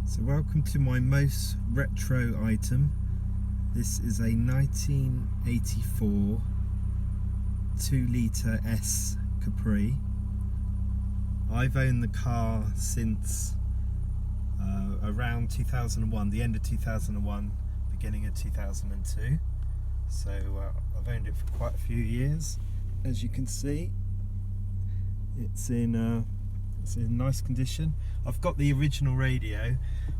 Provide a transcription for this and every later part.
So welcome to my most retro item. This is a 1984 2-litre S Capri. I've owned the car since around 2001, the end of 2001, beginning of 2002. So I've owned it for quite a few years. As you can see, it's in nice condition. I've got the original radio,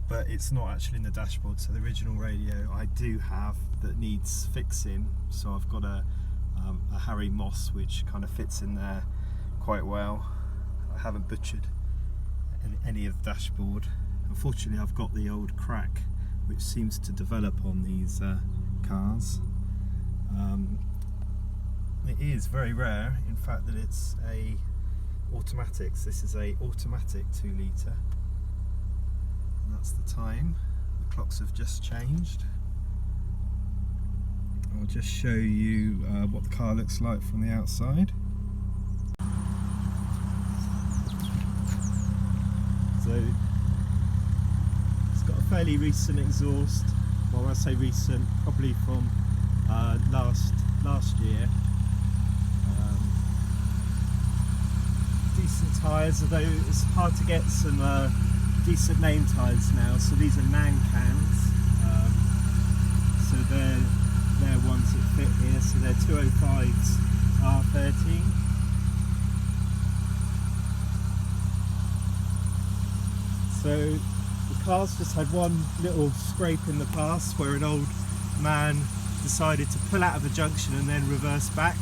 but it's not actually in the dashboard, so the original radio I do have that needs fixing. So I've got a Harry Moss which kind of fits in there quite well. I haven't butchered any of the dashboard. Unfortunately, I've got the old crack which seems to develop on these cars. It is very rare, in fact, that it's a automatics. This is a automatic 2-litre. That's the time. The clocks have just changed. I'll just show you what the car looks like from the outside. So it's got a fairly recent exhaust. Well, when I say recent, probably from last year. Decent tyres, although it's hard to get some decent name tyres now. So these are Nan cans, so they're ones that fit here. So they're 205s R13. So the car's just had one little scrape in the past where an old man decided to pull out of a junction and then reverse back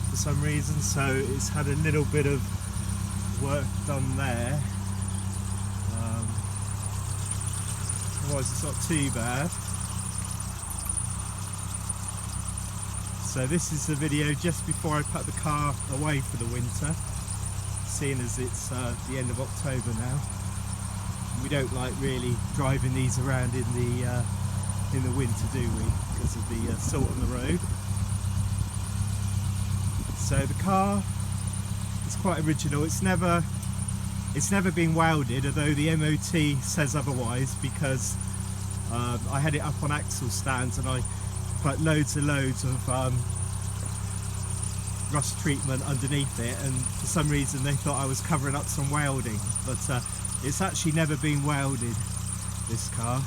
for some reason. So it's had a little bit of work done there. Otherwise it's not too bad. So this is the video just before I put the car away for the winter, seeing as it's the end of October now. We don't like really driving these around in the winter, do we, because of the salt on the road. So the car, it's quite original. It's never been welded, although the MOT says otherwise, because I had it up on axle stands and I put loads of rust treatment underneath it, and for some reason they thought I was covering up some welding, but it's actually never been welded, this car.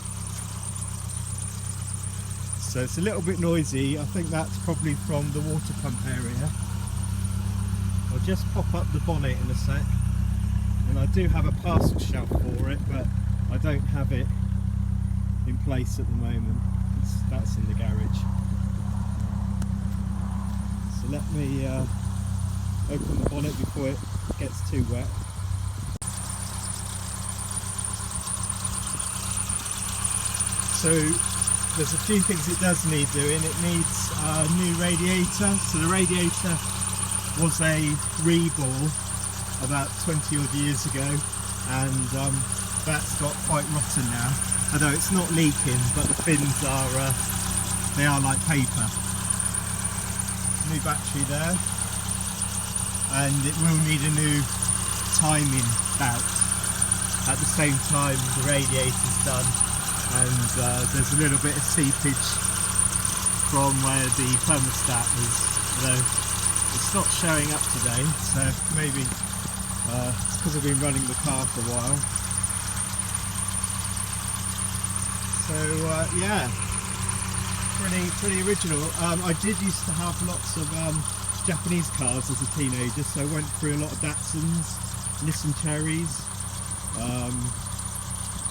So it's a little bit noisy. I think that's probably from the water pump area. I'll just pop up the bonnet in a sec, and I do have a parcel shelf for it, but I don't have it in place at the moment. That's in the garage. So let me open the bonnet before it gets too wet. So there's a few things it does need doing. It needs a new radiator. So the radiator was a rebore about 20 odd years ago, and that's got quite rotten now, although it's not leaking, but the fins are they are like paper. New battery there, and it will need a new timing bout at the same time the radiator's done, and there's a little bit of seepage from where the thermostat is, although it's not showing up today, so maybe it's because I've been running the car for a while. So yeah, pretty original. I did used to have lots of Japanese cars as a teenager, so I went through a lot of Datsuns, Nissan Cherries,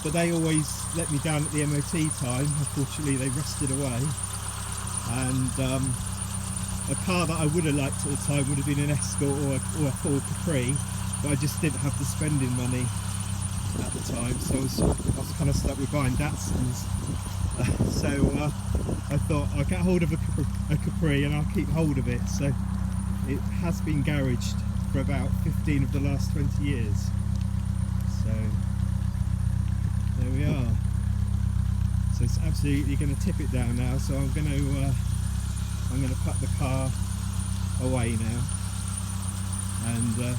but they always let me down at the MOT time. Unfortunately, they rusted away, and a car that I would have liked at the time would have been an Escort or a Ford Capri, but I just didn't have the spending money at the time, so I was kind of stuck with buying Datsuns. So I thought I'll get hold of a Capri and I'll keep hold of it. So it has been garaged for about 15 of the last 20 years. So there we are. So it's absolutely going to tip it down now. So I'm going to put the car away now and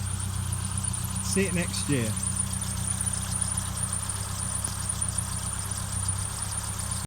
see it next year.